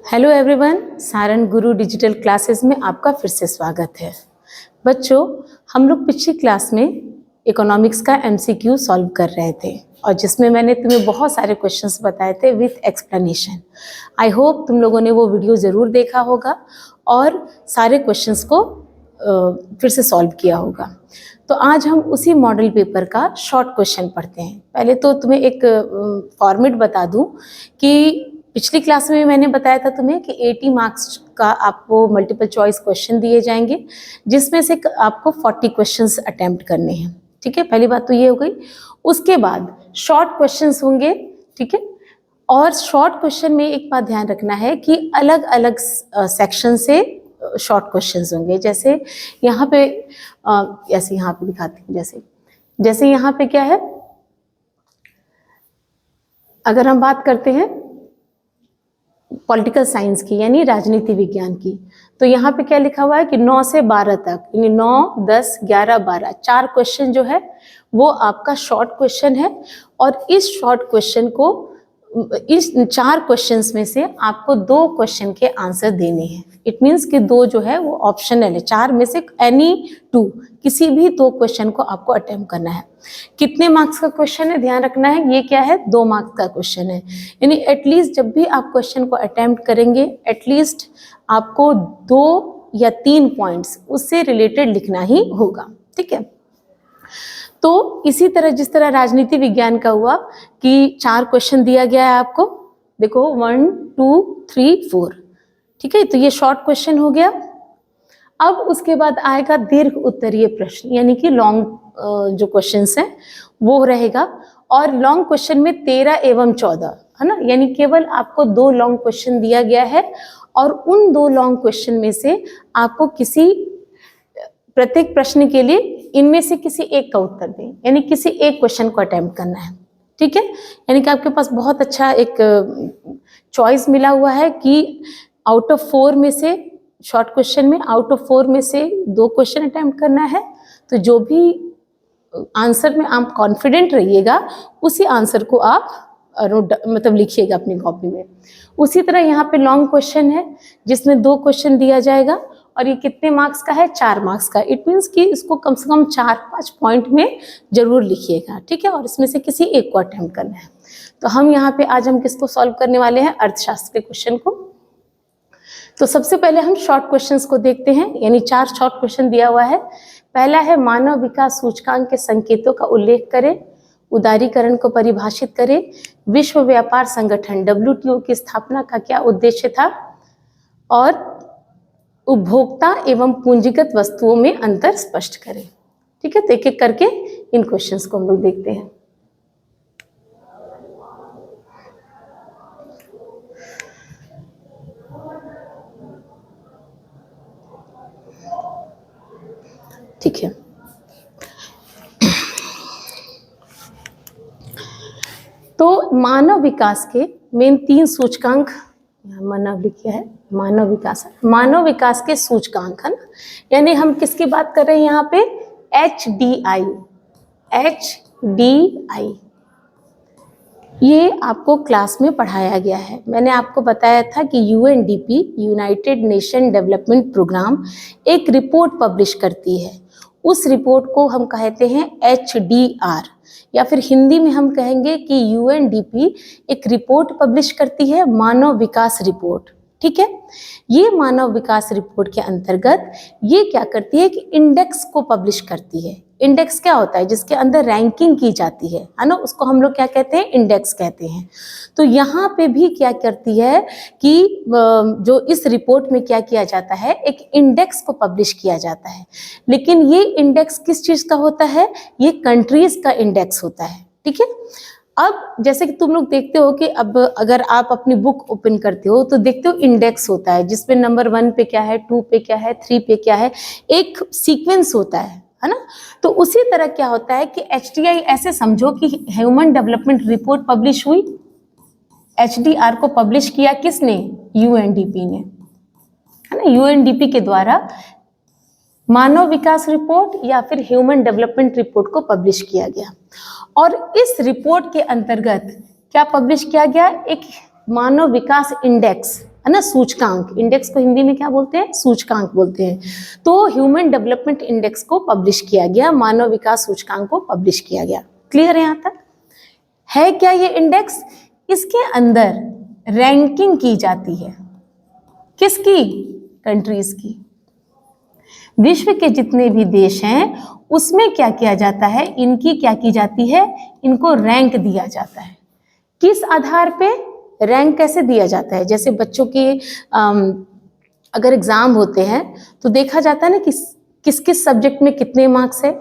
Hello everyone, Saran गुरु digital classes में आपका फिर से स्वागत है। बच्चों, हम लोग पिछली क्लास में इकोनॉमिक्स का एमसीक्यू सॉल्व कर रहे थे और जिसमें मैंने तुम्हें बहुत सारे क्वेश्चंस बताए थे विथ एक्सप्लेनेशन। आई होप तुम लोगों ने वो वीडियो ज़रूर देखा होगा और सारे क्वेश्चंस को फिर से सॉल्व किया होगा। तो आज हम उसी मॉडल पेपर का शॉर्ट क्वेश्चन पढ़ते हैं। पहले तो तुम्हें एक फॉर्मेट बता दूं कि पिछली क्लास में मैंने बताया था तुम्हें कि 80 मार्क्स का आपको मल्टीपल चॉइस क्वेश्चन दिए जाएंगे, जिसमें से आपको 40 क्वेश्चंस अटेम्प्ट करने हैं। ठीक है, पहली बात तो ये हो गई। उसके बाद शॉर्ट क्वेश्चंस होंगे। ठीक है, और शॉर्ट क्वेश्चन में एक बात ध्यान रखना है कि अलग अलग सेक्शन से शॉर्ट क्वेश्चंस होंगे। जैसे यहाँ पे ऐसे यहाँ पे दिखाती हूँ। जैसे यहाँ पे क्या है, अगर हम बात करते हैं पॉलिटिकल साइंस की यानी राजनीति विज्ञान की, तो यहाँ पे क्या लिखा हुआ है कि 9 से 12 तक यानी 9, 10, 11, 12 4 क्वेश्चन जो है वो आपका शॉर्ट क्वेश्चन है। और इस शॉर्ट क्वेश्चन को, इस 4 क्वेश्चंस में से आपको 2 क्वेश्चन के आंसर देने हैं। इट मीन्स कि 2 जो है वो ऑप्शनल है, 4 में से एनी 2, किसी भी 2 क्वेश्चन को आपको अटेम्प्ट करना है। कितने मार्क्स का क्वेश्चन है ध्यान रखना है, ये क्या है 2 मार्क्स का क्वेश्चन है। यानी एटलीस्ट जब भी आप क्वेश्चन को अटेम्प्ट करेंगे एटलीस्ट आपको 2 या 3 पॉइंट्स उससे रिलेटेड लिखना ही होगा। ठीक है, तो इसी तरह जिस तरह राजनीति विज्ञान का हुआ कि 4 क्वेश्चन दिया गया है आपको, देखो 1, 2, 3, 4। ठीक है, तो ये शॉर्ट क्वेश्चन हो गया। अब उसके बाद आएगा दीर्घ उत्तरीय प्रश्न यानी कि लॉन्ग जो क्वेश्चंस हैं वो रहेगा। और लॉन्ग क्वेश्चन में 13 एवं 14 है ना, यानी केवल आपको 2 लॉन्ग क्वेश्चन दिया गया है और उन 2 लॉन्ग क्वेश्चन में से आपको किसी प्रत्येक प्रश्न के लिए इनमें से किसी एक का उत्तर दें, यानी किसी एक क्वेश्चन को अटेम्प्ट करना है। ठीक है, यानी कि आपके पास बहुत अच्छा एक चॉइस मिला हुआ है कि आउट ऑफ 4 में से, शॉर्ट क्वेश्चन में आउट ऑफ 4 में से 2 क्वेश्चन अटेम्प्ट करना है। तो जो भी आंसर में आप कॉन्फिडेंट रहिएगा उसी आंसर को आप मतलब लिखिएगा अपनी कॉपी में। उसी तरह यहाँ पे लॉन्ग क्वेश्चन है जिसमें 2 क्वेश्चन दिया जाएगा और ये कितने मार्क्स का है, 4 मार्क्स का। इट मीन्स कि इसको कम से कम 4-5 पॉइंट में जरूर लिखिएगा। ठीक है, और इसमें से किसी एक को अटेम्प्ट करना है। तो हम यहाँ पे आज हम किसको सॉल्व करने वाले हैं, अर्थशास्त्र के क्वेश्चन को। तो सबसे पहले हम शॉर्ट क्वेश्चंस को देखते हैं, यानी 4 शॉर्ट क्वेश्चन दिया हुआ है। पहला है मानव विकास सूचकांक के संकेतों का उल्लेख करें, उदारीकरण को परिभाषित करें, विश्व व्यापार संगठन WTO की स्थापना का क्या उद्देश्य था, और उपभोक्ता एवं पूंजीगत वस्तुओं में अंतर स्पष्ट करें। ठीक है, तो एक एक करके इन क्वेश्चंस को हम लोग देखते हैं। ठीक है, तो मानव विकास के मेन 3 सूचकांक, मानव लिखा है मानव विकास के सूचकांक है ना, यानी हम किसकी बात कर रहे हैं यहाँ पे, HDI। ये आपको क्लास में पढ़ाया गया है। मैंने आपको बताया था कि UNDP United Nation Development Programme एक रिपोर्ट पब्लिश करती है। उस रिपोर्ट को हम कहते हैं HDR, या फिर हिंदी में हम कहेंगे कि UNDP एक रिपोर्ट पब्लिश करती है, मानव विकास रिपोर्ट। ठीक है, ये मानव विकास रिपोर्ट के अंतर्गत ये क्या करती है कि इंडेक्स को पब्लिश करती है। इंडेक्स क्या होता है, जिसके अंदर रैंकिंग की जाती है ना, उसको हम लोग क्या कहते हैं, इंडेक्स कहते हैं। तो यहाँ पे भी क्या करती है कि जो इस रिपोर्ट में क्या किया जाता है, एक इंडेक्स को पब्लिश किया जाता है। लेकिन ये इंडेक्स किस चीज का होता है, ये कंट्रीज का इंडेक्स होता है। ठीक है, अब जैसे कि तुम लोग देखते हो कि अब अगर आप अपनी बुक ओपन करते हो तो देखते हो इंडेक्स होता है जिसमें नंबर 1 पे क्या है, 2 पे क्या है, 3 पे क्या है, एक सीक्वेंस होता है ना। तो उसी तरह क्या होता है कि HDI ऐसे समझो कि ह्यूमन डेवलपमेंट रिपोर्ट पब्लिश हुई, HDR को पब्लिश किया किसने, UNDP ने, है ना। UNDP के द्वारा मानव विकास रिपोर्ट या फिर ह्यूमन डेवलपमेंट रिपोर्ट को पब्लिश किया गया। और इस रिपोर्ट के अंतर्गत क्या पब्लिश किया गया, एक मानव विकास इंडेक्स है ना, सूचकांक। इंडेक्स को हिंदी में क्या बोलते हैं? सूचकांक बोलते हैं। तो ह्यूमन डेवलपमेंट इंडेक्स को पब्लिश किया गया, मानव विकास सूचकांक को पब्लिश किया गया। क्लियर है यहाँ तक? है क्या ये इंडेक्स? इसके अंदर रैंकिंग की जाती है। किसकी? कंट्रीज की। विश्व के जितने भी देश हैं उसमें क्या किया जाता है? इनकी क्या की जाती है? इनको रैंक दिया जाता है। किस आधार पे? रैंक कैसे दिया जाता है? जैसे बच्चों के अगर एग्जाम होते हैं तो देखा जाता है ना कि किस किस सब्जेक्ट में कितने मार्क्स है,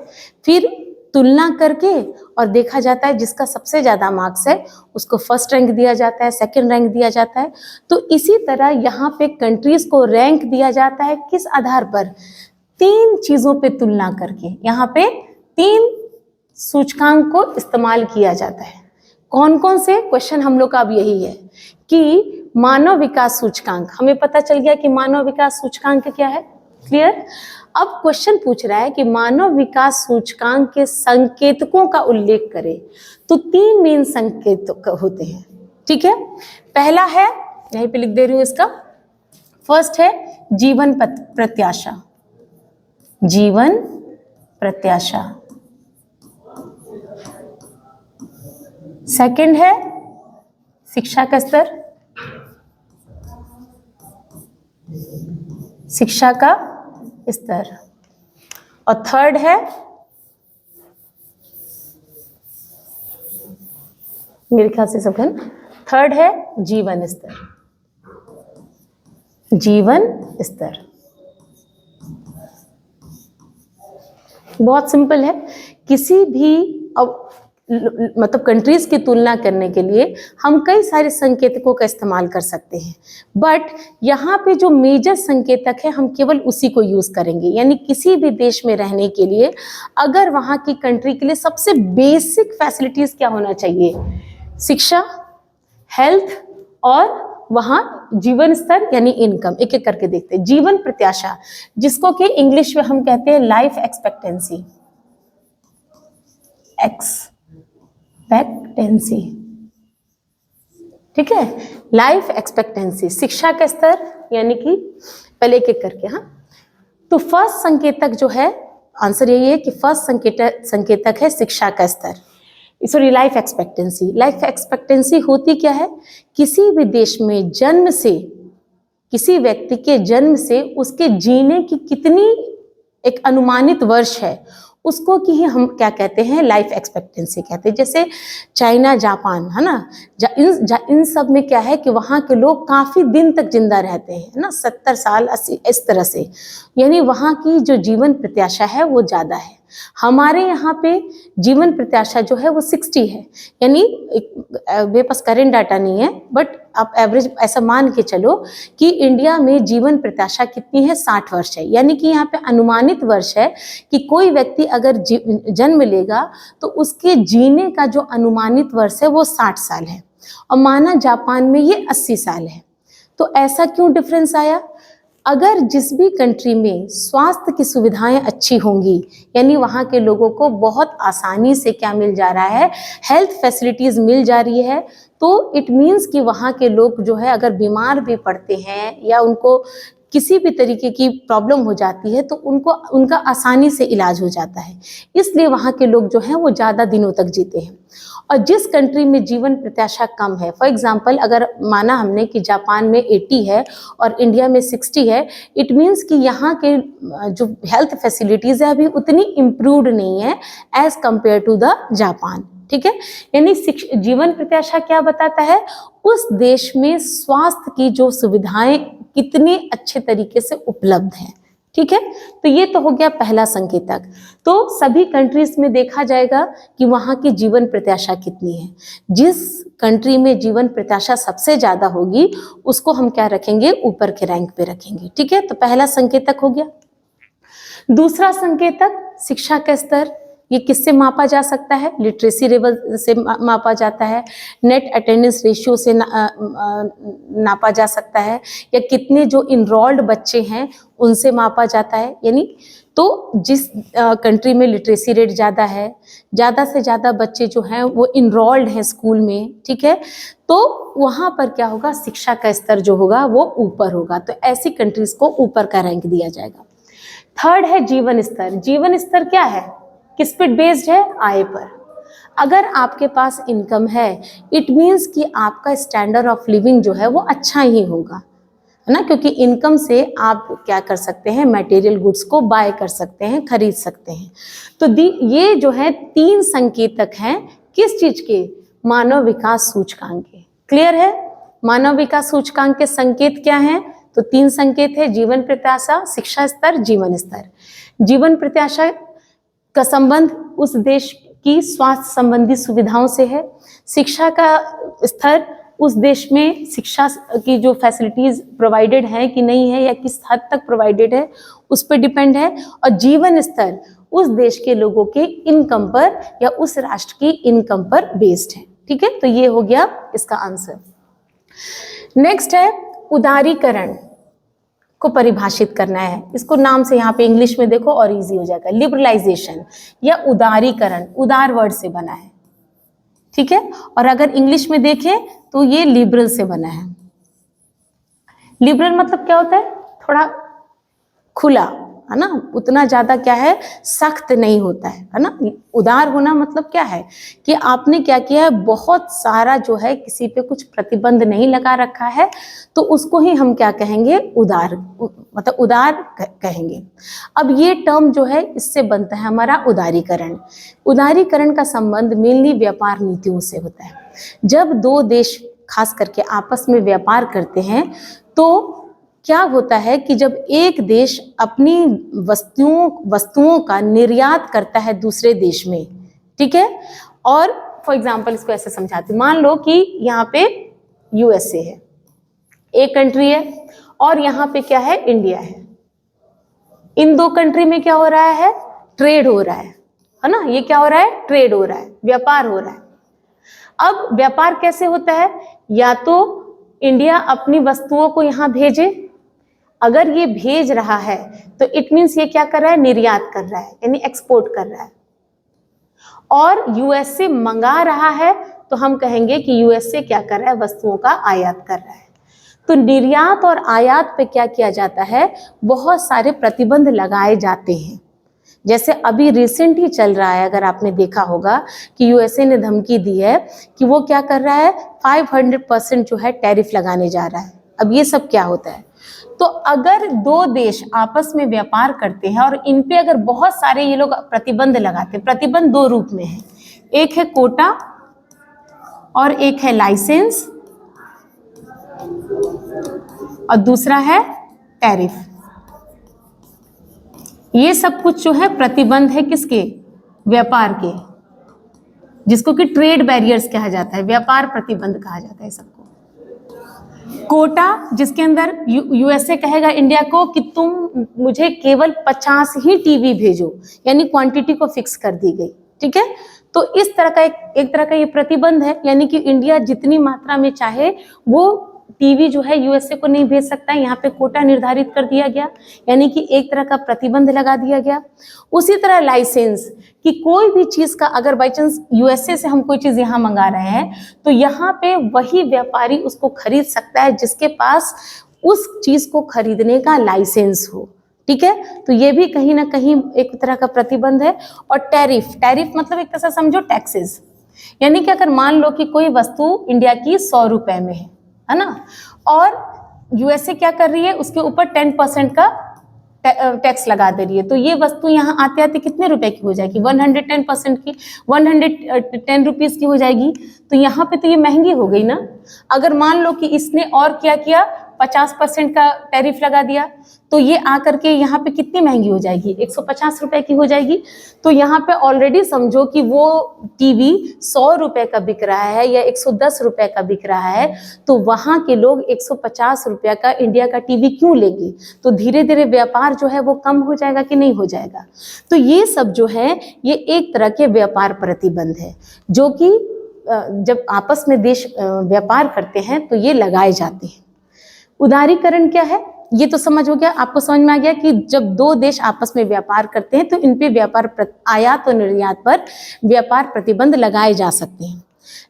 फिर तुलना करके और देखा जाता है जिसका सबसे ज़्यादा मार्क्स है उसको फर्स्ट रैंक दिया जाता है, सेकंड रैंक दिया जाता है। तो इसी तरह यहाँ पे कंट्रीज को रैंक दिया जाता है। किस आधार पर? 3 चीज़ों पे तुलना करके। यहाँ पे 3 सूचकांक को इस्तेमाल किया जाता है। कौन कौन से? क्वेश्चन हम लोग का अब यही है कि मानव विकास सूचकांक, हमें पता चल गया कि मानव विकास सूचकांक क्या है। क्लियर? अब क्वेश्चन पूछ रहा है कि मानव विकास सूचकांक के संकेतकों का उल्लेख करें। तो 3 मेन संकेतक होते हैं। ठीक है, पहला है, यहीं पे लिख दे रही हूं इसका, फर्स्ट है जीवन प्रत्याशा। जीवन प्रत्याशा। सेकंड है शिक्षा का स्तर। शिक्षा का स्तर। और थर्ड है, मेरे ख्याल से सब थर्ड है जीवन स्तर। जीवन स्तर बहुत सिंपल है। किसी भी मतलब कंट्रीज की तुलना करने के लिए हम कई सारे संकेतकों का इस्तेमाल कर सकते हैं, बट यहाँ पे जो मेजर संकेतक है हम केवल उसी को यूज करेंगे। यानी किसी भी देश में रहने के लिए अगर वहाँ की कंट्री के लिए सबसे बेसिक फैसिलिटीज क्या होना चाहिए? शिक्षा, हेल्थ और वहाँ जीवन स्तर यानी इनकम। एक एक करके देखते हैं। जीवन प्रत्याशा, जिसको कि इंग्लिश में हम कहते हैं लाइफ एक्सपेक्टेंसी। एक्सपेक्टेंसी, ठीक है, लाइफ एक्सपेक्टेंसी। शिक्षा का स्तर यानी कि पहले एक एक करके। हाँ, तो फर्स्ट संकेतक जो है, आंसर यही है कि फर्स्ट संकेतक है शिक्षा का स्तर, sorry life expectancy. Life expectancy होती क्या है? किसी भी देश में जन्म से, किसी व्यक्ति के जन्म से उसके जीने की कितनी एक अनुमानित वर्ष है उसको कि ही हम क्या कहते हैं? लाइफ एक्सपेक्टेंसी कहते हैं। जैसे चाइना, जापान, है ना, इन सब में क्या है कि वहाँ के लोग काफ़ी दिन तक जिंदा रहते हैं ना, 70 साल 80 इस तरह से। यानी वहाँ की जो जीवन प्रत्याशा है वो ज़्यादा है। हमारे यहाँ पे जीवन प्रत्याशा जो है वो 60 है। यानी मेरे पास करेंट डाटा नहीं है, बट आप एवरेज ऐसा मान के चलो कि इंडिया में जीवन प्रत्याशा कितनी है? 60 वर्ष है। यानी कि यहाँ पे अनुमानित वर्ष है कि कोई व्यक्ति अगर जन्म लेगा तो उसके जीने का जो अनुमानित वर्ष है वो 60 साल है, और माना जापान में ये 80 साल है। तो ऐसा क्यों डिफरेंस आया? अगर जिस भी कंट्री में स्वास्थ्य की सुविधाएं अच्छी होंगी, यानी वहाँ के लोगों को बहुत आसानी से क्या मिल जा रहा है? हेल्थ फैसिलिटीज़ मिल जा रही है, तो इट मीन्स कि वहाँ के लोग जो है अगर बीमार भी पड़ते हैं या उनको किसी भी तरीके की प्रॉब्लम हो जाती है तो उनका आसानी से इलाज हो जाता है। इसलिए वहाँ के लोग जो हैं वो ज़्यादा दिनों तक जीते हैं। और जिस कंट्री में जीवन प्रत्याशा कम है, फॉर एग्जांपल अगर माना हमने कि जापान में 80 है और इंडिया में 60 है, इट मीन्स कि यहाँ के जो हेल्थ फैसिलिटीज़ है अभी उतनी इम्प्रूव्ड नहीं है as compare to the Japan. ठीक है, यानी जीवन प्रत्याशा क्या बताता है? उस देश में स्वास्थ्य की जो सुविधाएं कितने अच्छे तरीके से उपलब्ध हैं। ठीक है, तो ये तो हो गया पहला संकेतक। तो सभी कंट्रीज में देखा जाएगा कि वहाँ की जीवन प्रत्याशा कितनी है। जिस कंट्री में जीवन प्रत्याशा सबसे ज्यादा होगी उसको हम क्या रखेंगे? ऊपर के रैंक पे रखेंगे। ठीक है, तो पहला संकेतक हो गया। दूसरा संकेतक शिक्षा का स्तर, ये किससे मापा जा सकता है? लिटरेसी लेवल से मापा जाता है, नेट अटेंडेंस रेशियो से नापा जा सकता है, या कितने जो इनरोल्ड बच्चे हैं उनसे मापा जाता है। यानी तो जिस कंट्री में लिटरेसी रेट ज़्यादा है, ज़्यादा से ज़्यादा बच्चे जो हैं वो इनरोल्ड हैं स्कूल में, ठीक है, तो वहाँ पर क्या होगा, शिक्षा का स्तर जो होगा वो ऊपर होगा। तो ऐसी कंट्रीज को ऊपर का रैंक दिया जाएगा। थर्ड है जीवन स्तर। जीवन स्तर क्या है? किस पे बेस्ड है? आय पर। अगर आपके पास इनकम है, इट मीन्स कि आपका स्टैंडर्ड ऑफ लिविंग जो है वो अच्छा ही होगा, है ना, क्योंकि इनकम से आप क्या कर सकते हैं, मटेरियल गुड्स को बाय कर सकते हैं, खरीद सकते हैं। तो ये जो है 3 संकेतक हैं किस चीज के? मानव विकास सूचकांक के। क्लियर है? मानव विकास सूचकांक के संकेत क्या हैं? तो 3 संकेत है, जीवन प्रत्याशा, शिक्षा स्तर, जीवन स्तर। जीवन प्रत्याशा का संबंध उस देश की स्वास्थ्य संबंधी सुविधाओं से है। शिक्षा का स्तर उस देश में शिक्षा की जो फैसिलिटीज प्रोवाइडेड है कि नहीं है, या किस हद तक प्रोवाइडेड है, उस पर डिपेंड है। और जीवन स्तर उस देश के लोगों के इनकम पर या उस राष्ट्र की इनकम पर बेस्ड है। ठीक है, तो ये हो गया इसका आंसर। नेक्स्ट है उदारीकरण को परिभाषित करना है। इसको नाम से यहाँ पे इंग्लिश में देखो और इजी हो जाएगा। लिबरलाइजेशन या उदारीकरण, उदार वर्ड से बना है, ठीक है, और अगर इंग्लिश में देखें तो ये लिबरल से बना है। लिबरल मतलब क्या होता है? थोड़ा खुला, है ना, उतना ज्यादा क्या है, सख्त नहीं होता है ना। उदार होना मतलब क्या है कि आपने क्या किया है, बहुत सारा जो है किसी पे कुछ प्रतिबंध नहीं लगा रखा है, तो उसको ही हम क्या कहेंगे, उदार, मतलब उदार कहेंगे। अब ये टर्म जो है इससे बनता है हमारा उदारीकरण। उदारीकरण का संबंध मेनली व्यापार नीतियों से होता है। जब 2 देश खास करके आपस में व्यापार करते हैं तो क्या होता है कि जब एक देश अपनी वस्तुओं का निर्यात करता है दूसरे देश में, ठीक है, और फॉर एग्जांपल इसको ऐसे समझाते, मान लो कि यहाँ पे यूएसए है, एक कंट्री है, और यहाँ पे क्या है, इंडिया है। इन 2 कंट्री में क्या हो रहा है, ट्रेड हो रहा है ना, ये क्या हो रहा है, ट्रेड हो रहा है, व्यापार हो रहा है। अब व्यापार कैसे होता है? या तो इंडिया अपनी वस्तुओं को यहाँ भेजे, अगर ये भेज रहा है तो इट मीन्स ये क्या कर रहा है, निर्यात कर रहा है, यानी एक्सपोर्ट कर रहा है। और यूएसए मंगा रहा है तो हम कहेंगे कि यूएसए क्या कर रहा है, वस्तुओं का आयात कर रहा है। तो निर्यात और आयात पे क्या किया जाता है, बहुत सारे प्रतिबंध लगाए जाते हैं। जैसे अभी रिसेंट ही चल रहा है, अगर आपने देखा होगा कि यूएसए ने धमकी दी है कि वो क्या कर रहा है, 500% जो है टैरिफ लगाने जा रहा है। अब ये सब क्या होता है? तो अगर 2 देश आपस में व्यापार करते हैं और इन पे अगर बहुत सारे ये लोग प्रतिबंध लगाते हैं, प्रतिबंध 2 रूप में है, एक है कोटा और एक है लाइसेंस, और दूसरा है टैरिफ। ये सब कुछ जो है प्रतिबंध है किसके, व्यापार के, जिसको कि ट्रेड बैरियर्स कहा जाता है, व्यापार प्रतिबंध कहा जाता है सबको। कोटा जिसके अंदर यूएसए कहेगा इंडिया को कि तुम मुझे केवल 50 ही टीवी भेजो, यानी क्वांटिटी को फिक्स कर दी गई, ठीक है। तो इस तरह का एक तरह का ये प्रतिबंध है, यानी कि इंडिया जितनी मात्रा में चाहे वो टीवी जो है यूएसए को नहीं भेज सकता है। यहाँ पे कोटा निर्धारित कर दिया गया, यानी कि एक तरह का प्रतिबंध लगा दिया गया। उसी तरह लाइसेंस, कि कोई भी चीज का अगर बाई चांस यूएसए से हम कोई चीज यहाँ मंगा रहे हैं तो यहाँ पे वही व्यापारी उसको खरीद सकता है जिसके पास उस चीज को खरीदने का लाइसेंस हो, ठीक है। तो ये भी कहीं ना कहीं एक तरह का प्रतिबंध है। और टैरिफ मतलब एक तरह से समझो टैक्सेस, यानी कि अगर मान लो कि कोई वस्तु इंडिया की 100 रुपए में है ना, और यूएसए क्या कर रही है, उसके ऊपर 10% का टैक्स लगा दे रही है, तो ये वस्तु यहाँ आते आते कितने रुपए की हो जाएगी, 110% की, 110 रुपीज की हो जाएगी। तो यहाँ पे तो ये महंगी हो गई ना। अगर मान लो कि इसने और क्या किया, 50% का टैरिफ लगा दिया, तो ये आकर के यहाँ पे कितनी महंगी हो जाएगी, 150 रुपए की हो जाएगी। तो यहाँ पे ऑलरेडी समझो कि वो टीवी 100 रुपए का बिक रहा है या 110 रुपए का बिक रहा है, तो वहाँ के लोग 150 रुपए का इंडिया का टीवी क्यों लेंगे? तो धीरे धीरे व्यापार जो है वो कम हो जाएगा कि नहीं हो जाएगा? तो ये सब जो है ये एक तरह के व्यापार प्रतिबंध है, जो कि जब आपस में देश व्यापार करते हैं तो ये लगाए जाते हैं। उदारीकरण क्या है, ये तो समझ हो गया, आपको समझ में आ गया कि जब दो देश आपस में व्यापार करते हैं तो इन पे आयात और निर्यात पर व्यापार प्रतिबंध लगाए जा सकते हैं।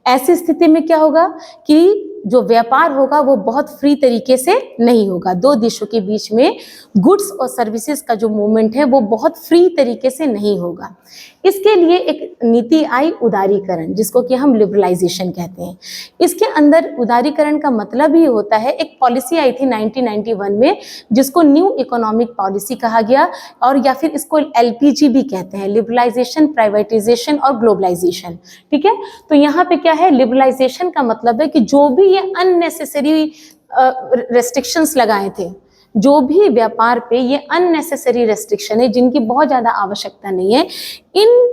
ऐसी स्थिति में क्या होगा कि जो व्यापार होगा वो बहुत फ्री तरीके से नहीं होगा। दो देशों के बीच में गुड्स और सर्विसेज का जो मूवमेंट है वो बहुत फ्री तरीके से नहीं होगा। इसके लिए एक नीति आई उदारीकरण, जिसको कि हम लिबरलाइजेशन कहते हैं। इसके अंदर उदारीकरण का मतलब ही होता है, एक पॉलिसी आई थी 1991 में जिसको न्यू इकोनॉमिक पॉलिसी कहा गया, और या फिर इसको LPG भी कहते हैं, लिबरलाइजेशन, प्राइवेटाइजेशन और ग्लोबलाइजेशन। ठीक है, तो यहाँ पे क्या है, लिबरलाइजेशन का मतलब है कि जो भी ये अननेसेसरी रेस्ट्रिक्शंस लगाए थे, जो भी व्यापार पे ये अननेसेसरी रेस्ट्रिक्शन है जिनकी बहुत ज्यादा आवश्यकता नहीं है, इन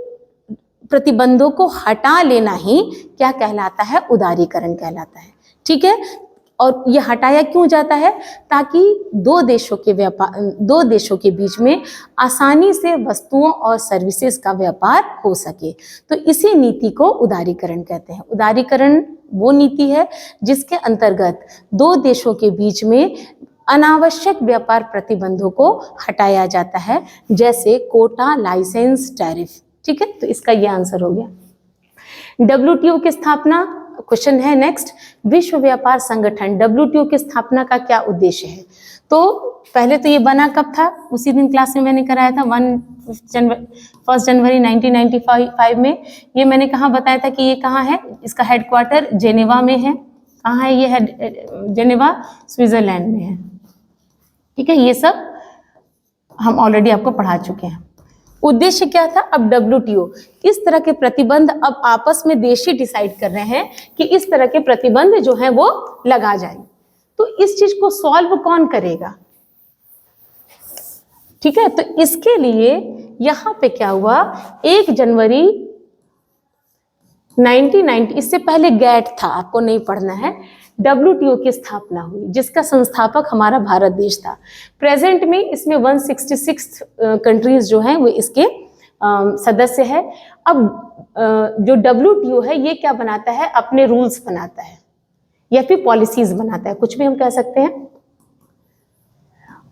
प्रतिबंधों को हटा लेना ही क्या कहलाता है, उदारीकरण कहलाता है। ठीक है, और ये हटाया क्यों जाता है, ताकि दो देशों के बीच में आसानी से वस्तुओं और सर्विसेज का व्यापार हो सके। तो इसी नीति को उदारीकरण कहते हैं। उदारीकरण वो नीति है जिसके अंतर्गत दो देशों के बीच में अनावश्यक व्यापार प्रतिबंधों को हटाया जाता है, जैसे कोटा, लाइसेंस, टैरिफ। ठीक है, तो इसका ये आंसर हो गया। WTO की स्थापना, क्वेश्चन है नेक्स्ट, विश्व व्यापार संगठन WTO की स्थापना का क्या उद्देश्य है? तो पहले तो ये बना कब था, उसी दिन क्लास में मैंने कराया था, 1 जनवरी 1995 में। ये मैंने कहाँ बताया था कि ये कहाँ है, इसका हेडक्वार्टर जेनेवा में है। कहाँ है ये जेनेवा, स्विट्जरलैंड में है। ठीक है, ये सब हम ऑलरेडी आपको पढ़ा चुके हैं। उद्देश्य क्या था, अब WTO इस तरह के प्रतिबंध अब आपस में देश ही डिसाइड कर रहे हैं कि इस तरह के प्रतिबंध जो है वो लगा जाए। तो इस चीज को सॉल्व कौन करेगा? ठीक है, तो इसके लिए यहां पे क्या हुआ, 1 जनवरी 1990, इससे पहले GATT था, आपको नहीं पढ़ना है, WTO की स्थापना हुई, जिसका संस्थापक हमारा भारत देश था। प्रेजेंट में इसमें 166 कंट्रीज जो हैं वो इसके सदस्य है। अब जो WTO है ये क्या बनाता है, अपने रूल्स बनाता है या फिर पॉलिसीज बनाता है, कुछ भी हम कह सकते हैं।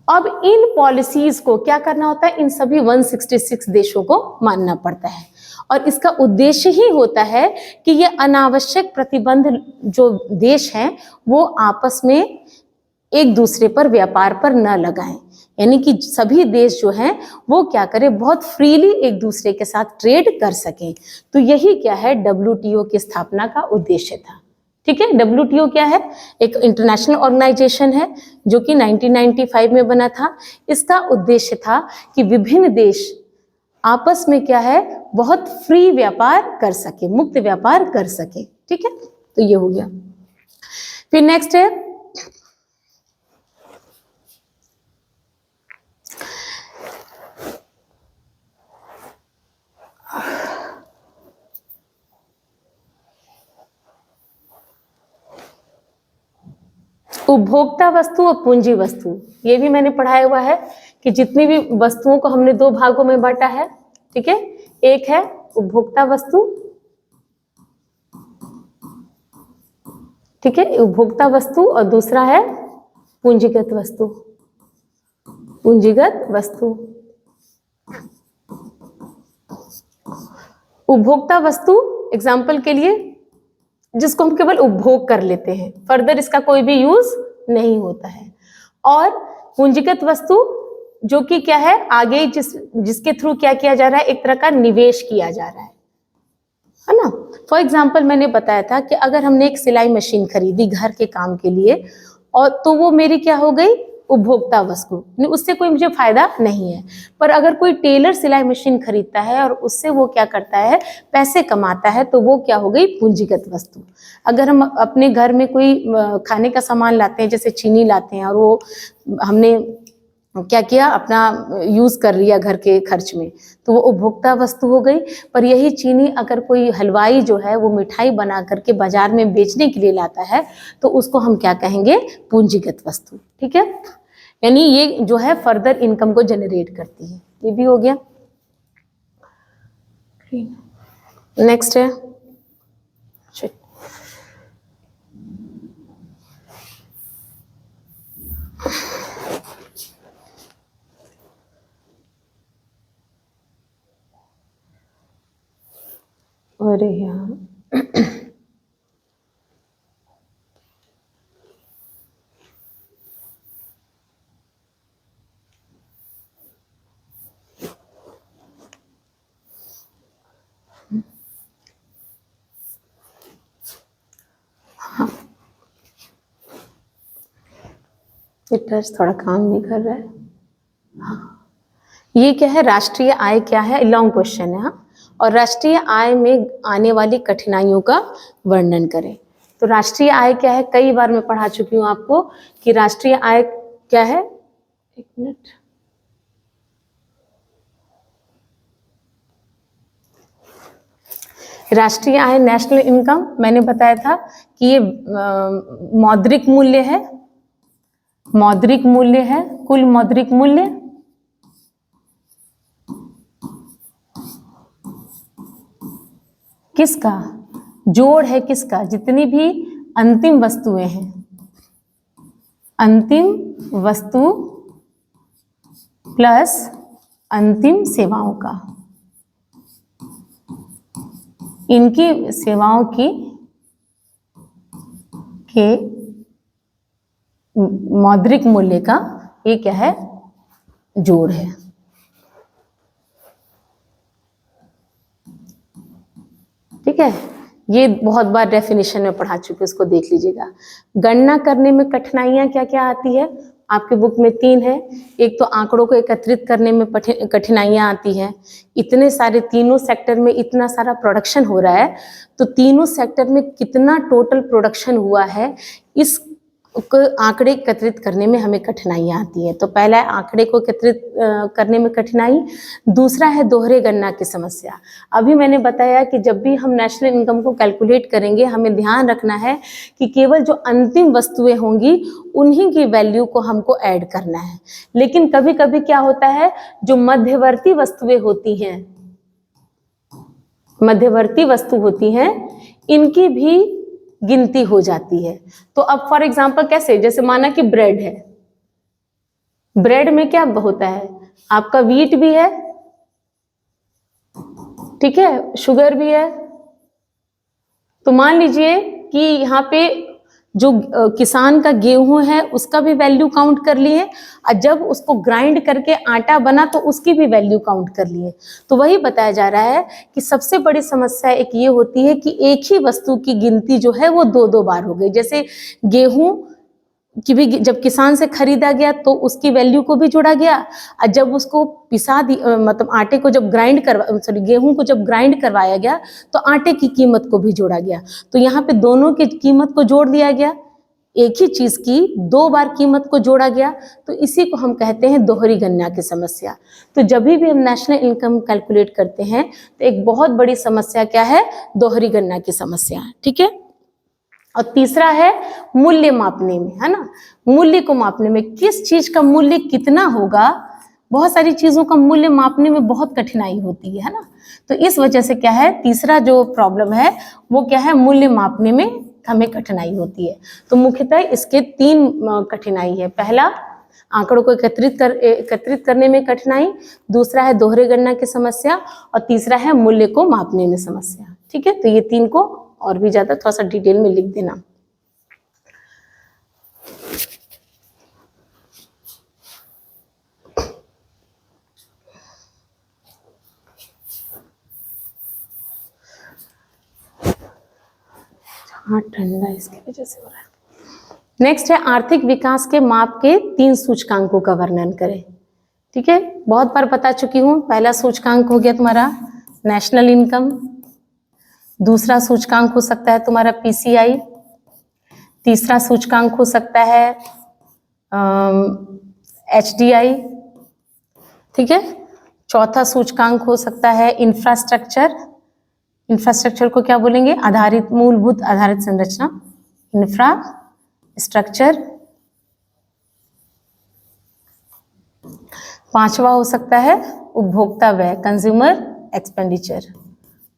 अब इन पॉलिसीज को क्या करना होता है, इन सभी 166 देशों को मानना पड़ता है, और इसका उद्देश्य ही होता है कि ये अनावश्यक प्रतिबंध जो देश हैं वो आपस में एक दूसरे पर व्यापार पर न लगाएं, यानी कि सभी देश जो हैं वो क्या करें, बहुत फ्रीली एक दूसरे के साथ ट्रेड कर सकें। तो यही क्या है, WTO की स्थापना का उद्देश्य था। ठीक है, WTO क्या है, एक इंटरनेशनल ऑर्गेनाइजेशन है जो कि 1995 में बना था। इसका उद्देश्य था कि विभिन्न देश आपस में क्या है, बहुत फ्री व्यापार कर सके, मुक्त व्यापार कर सके। ठीक है, तो ये हो गया। फिर नेक्स्ट है उपभोक्ता वस्तु और पूंजी वस्तु। ये भी मैंने पढ़ाया हुआ है कि जितनी भी वस्तुओं को हमने दो भागों में बांटा है। ठीक है, एक है उपभोक्ता वस्तु, ठीक है, उपभोक्ता वस्तु, और दूसरा है पूंजीगत वस्तु। पूंजीगत वस्तु, उपभोक्ता वस्तु एग्जाम्पल के लिए जिसको हम केवल उपभोग कर लेते हैं, फर्दर इसका कोई भी यूज नहीं होता है। और पूंजीगत वस्तु जो कि क्या है, आगे जिसके थ्रू क्या किया जा रहा है, एक तरह का निवेश किया जा रहा है ना। फॉर एग्जाम्पल मैंने बताया था कि अगर हमने एक सिलाई मशीन खरीदी घर के काम के लिए, और तो वो मेरी क्या हो गई, उपभोक्ता वस्तु, उससे कोई मुझे फायदा नहीं है। पर अगर कोई टेलर सिलाई मशीन खरीदता है और उससे वो क्या करता है, पैसे कमाता है, तो वो क्या हो गई, पूंजीगत वस्तु। अगर हम अपने घर में कोई खाने का सामान लाते हैं, जैसे चीनी लाते हैं, और वो हमने क्या किया, अपना यूज कर लिया घर के खर्च में, तो वो उपभोक्ता वस्तु हो गई। पर यही चीनी अगर कोई हलवाई जो है वो मिठाई बना करके बाजार में बेचने के लिए लाता है, तो उसको हम क्या कहेंगे, पूंजीगत वस्तु। ठीक है, यानी ये जो है फर्दर इनकम को जनरेट करती है। ये भी हो गया। नेक्स्ट है अरे यार ये टच थोड़ा काम नहीं कर रहा है। हाँ, ये क्या है, राष्ट्रीय आय क्या है, लॉन्ग क्वेश्चन है। हाँ, और राष्ट्रीय आय में आने वाली कठिनाइयों का वर्णन करें। तो राष्ट्रीय आय क्या है, कई बार मैं पढ़ा चुकी हूँ आपको कि राष्ट्रीय आय क्या है। एक मिनट, राष्ट्रीय आय, नेशनल इनकम, मैंने बताया था कि ये मौद्रिक मूल्य है, मौद्रिक मूल्य है, कुल मौद्रिक मूल्य, किसका, जोड़ है किसका, जितनी भी अंतिम वस्तुएं हैं, अंतिम वस्तु प्लस अंतिम सेवाओं का, इनकी सेवाओं की के मौद्रिक मूल्य का ये क्या है, जोड़ है। ठीक है, ये बहुत बार डेफिनेशन में पढ़ा चुके, इसको देख लीजिएगा। गणना करने में कठिनाइयां क्या क्या आती है, आपके बुक में 3 है। एक तो आंकड़ों को एकत्रित करने में कठिनाइयां आती है। इतने सारे, तीनों सेक्टर में इतना सारा प्रोडक्शन हो रहा है, तो तीनों सेक्टर में कितना टोटल प्रोडक्शन हुआ है, इस आंकड़े एकत्रित करने में हमें कठिनाइयां आती है। तो पहला है आंकड़े को एकत्रित करने में कठिनाई। दूसरा है दोहरे गणना की समस्या। अभी मैंने बताया कि जब भी हम नेशनल इनकम को कैलकुलेट करेंगे, हमें ध्यान रखना है कि केवल जो अंतिम वस्तुएं होंगी उन्हीं की वैल्यू को हमको ऐड करना है। लेकिन कभी कभी क्या होता है, जो मध्यवर्ती वस्तुएं होती हैं, मध्यवर्ती वस्तु होती हैं, इनकी भी गिनती हो जाती है। तो अब फॉर एग्जांपल कैसे, जैसे माना कि ब्रेड है, ब्रेड में क्या होता है, आपका व्हीट भी है, ठीक है, शुगर भी है। तो मान लीजिए कि यहाँ पे जो किसान का गेहूं है उसका भी वैल्यू काउंट कर लिए, और जब उसको ग्राइंड करके आटा बना तो उसकी भी वैल्यू काउंट कर लिए। तो वही बताया जा रहा है कि सबसे बड़ी समस्या एक ये होती है कि एक ही वस्तु की गिनती जो है वो 2-2 बार हो गई। जैसे गेहूं कि भी जब किसान से खरीदा गया तो उसकी वैल्यू को भी जोड़ा गया, और जब उसको पिसा दी, मतलब आटे को जब ग्राइंड करवा, सॉरी, गेहूं को जब ग्राइंड करवाया गया तो आटे की कीमत को भी जोड़ा गया। तो यहाँ पे दोनों की कीमत को जोड़ दिया गया, एक ही चीज की 2 बार कीमत को जोड़ा गया। तो इसी को हम कहते हैं दोहरी गणना की समस्या। तो जब भी हम नेशनल इनकम कैलकुलेट करते हैं तो एक बहुत बड़ी समस्या क्या है, दोहरी गणना की समस्या। ठीक है, और तीसरा है मूल्य मापने में, है ना, मूल्य को मापने में, किस चीज का मूल्य कितना होगा, बहुत सारी चीजों का मूल्य मापने में बहुत कठिनाई होती है ना। तो इस वजह से क्या है, तीसरा जो प्रॉब्लम है वो क्या है, मूल्य मापने में हमें कठिनाई होती है। तो मुख्यतः इसके 3 कठिनाई है। पहला, आंकड़ों को एकत्रित करने में कठिनाई, दूसरा है दोहरे गणना की समस्या, और तीसरा है मूल्य को मापने में समस्या। ठीक है, तो ये 3 को और भी ज्यादा थोड़ा सा डिटेल में लिख देना। हाँ, ठंडा इसकी वजह से हो रहा है। नेक्स्ट है आर्थिक विकास के माप के 3 सूचकांकों का वर्णन करें। ठीक है, बहुत बार बता चुकी हूँ। पहला सूचकांक हो गया तुम्हारा नेशनल इनकम, दूसरा सूचकांक हो सकता है तुम्हारा पीसीआई, तीसरा सूचकांक हो सकता है एचडीआई, ठीक है, चौथा सूचकांक हो सकता है इंफ्रास्ट्रक्चर। इंफ्रास्ट्रक्चर को क्या बोलेंगे? आधारित, मूलभूत आधारित संरचना, इंफ्रास्ट्रक्चर। पांचवा हो सकता है उपभोक्ता व्यय, कंज्यूमर एक्सपेंडिचर,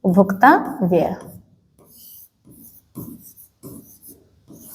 उपभोक्ता व्यय।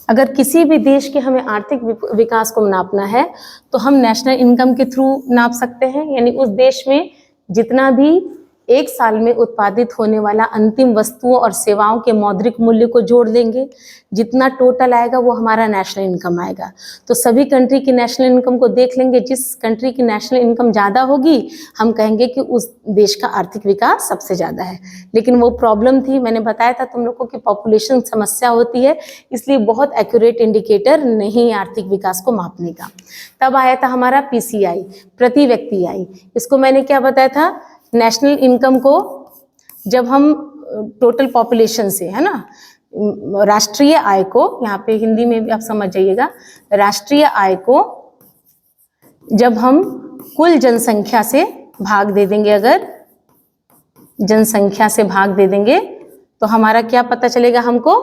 अगर किसी भी देश के हमें आर्थिक विकास को नापना है तो हम नेशनल इनकम के थ्रू नाप सकते हैं, यानी उस देश में जितना भी एक साल में उत्पादित होने वाला अंतिम वस्तुओं और सेवाओं के मौद्रिक मूल्य को जोड़ देंगे, जितना टोटल आएगा वो हमारा नेशनल इनकम आएगा। तो सभी कंट्री की नेशनल इनकम को देख लेंगे, जिस कंट्री की नेशनल इनकम ज़्यादा होगी हम कहेंगे कि उस देश का आर्थिक विकास सबसे ज़्यादा है। लेकिन वो प्रॉब्लम थी, मैंने बताया था तुम लोगों की पॉपुलेशन समस्या होती है, इसलिए बहुत एक्यूरेट इंडिकेटर नहीं आर्थिक विकास को मापने का। तब आया था हमारा पीसीआई, प्रति व्यक्ति आय। इसको मैंने क्या बताया था? नेशनल इनकम को जब हम टोटल पॉपुलेशन से, है ना, राष्ट्रीय आय को, यहाँ पे हिंदी में भी आप समझ जाइएगा, राष्ट्रीय आय को जब हम कुल जनसंख्या से भाग दे देंगे, अगर जनसंख्या से भाग दे देंगे तो हमारा क्या पता चलेगा हमको?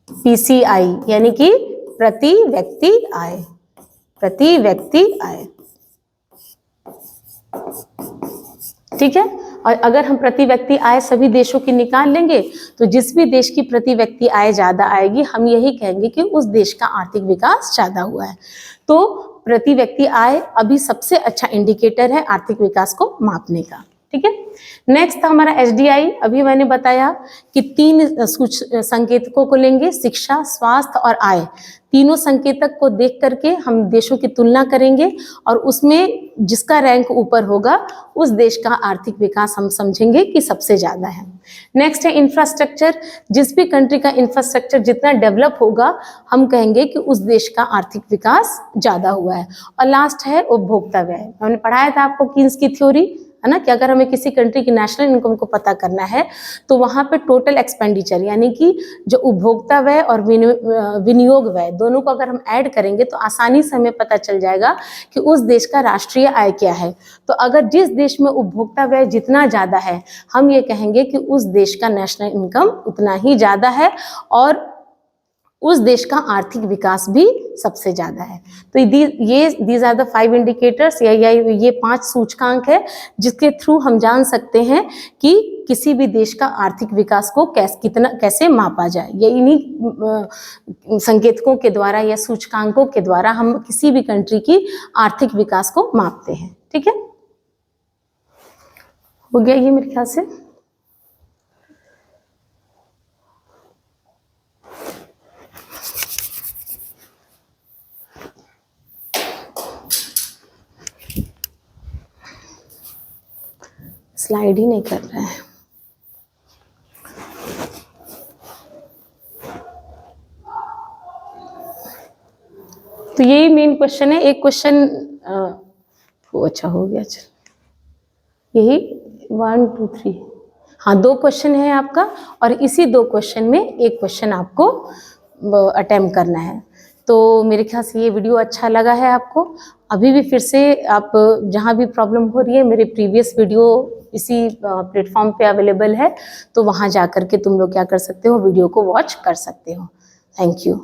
पीसीआई, यानी कि प्रति व्यक्ति आय, प्रति व्यक्ति आय। ठीक है, और अगर हम प्रति व्यक्ति आय सभी देशों की निकाल लेंगे तो जिस भी देश की प्रति व्यक्ति आय ज्यादा आएगी हम यही कहेंगे कि उस देश का आर्थिक विकास ज्यादा हुआ है। तो प्रति व्यक्ति आय अभी सबसे अच्छा इंडिकेटर है आर्थिक विकास को मापने का। ठीक है, नेक्स्ट था हमारा एचडीआई। अभी मैंने बताया कि 3 संकेतकों को लेंगे, शिक्षा, स्वास्थ्य और आय। तीनों संकेतक को देख करके हम देशों की तुलना करेंगे और उसमें जिसका रैंक ऊपर होगा उस देश का आर्थिक विकास हम समझेंगे कि सबसे ज़्यादा है। नेक्स्ट है इंफ्रास्ट्रक्चर। जिस भी कंट्री का इंफ्रास्ट्रक्चर जितना डेवलप होगा हम कहेंगे कि उस देश का आर्थिक विकास ज़्यादा हुआ है। और लास्ट है उपभोक्ता व्यय। हमने पढ़ाया था आपको कीन्स की थ्योरी, है ना, कि अगर हमें किसी कंट्री की नेशनल इनकम को पता करना है तो वहाँ पे टोटल एक्सपेंडिचर, यानी कि जो उपभोक्ता व्यय और विनियोग व्यय दोनों को अगर हम ऐड करेंगे तो आसानी से हमें पता चल जाएगा कि उस देश का राष्ट्रीय आय क्या है। तो अगर जिस देश में उपभोक्ता व्यय जितना ज़्यादा है हम ये कहेंगे कि उस देश का नेशनल इनकम उतना ही ज़्यादा है और उस देश का आर्थिक विकास भी सबसे ज़्यादा है। तो दीज आर द 5 इंडिकेटर्स, या ये 5 सूचकांक है जिसके थ्रू हम जान सकते हैं कि किसी भी देश का आर्थिक विकास को कैसे मापा जाए। ये इन्हीं संकेतकों के द्वारा या सूचकांकों के द्वारा हम किसी भी कंट्री की आर्थिक विकास को मापते हैं। ठीक है, हो गया ये मेरे ख्याल से। स्लाइड ही नहीं कर रहा है। तो यही मेन क्वेश्चन है। एक क्वेश्चन अच्छा हो गया, चल यही 1 2 3, हाँ 2 क्वेश्चन है आपका और इसी 2 क्वेश्चन में एक क्वेश्चन आपको अटेम्प्ट करना है। तो मेरे ख्याल से ये वीडियो अच्छा लगा है आपको। अभी भी फिर से आप जहाँ भी प्रॉब्लम हो रही है मेरे प्रीवियस वीडियो इसी प्लेटफॉर्म पे अवेलेबल है, तो वहाँ जा कर के तुम लोग क्या कर सकते हो, वीडियो को वॉच कर सकते हो। Thank you.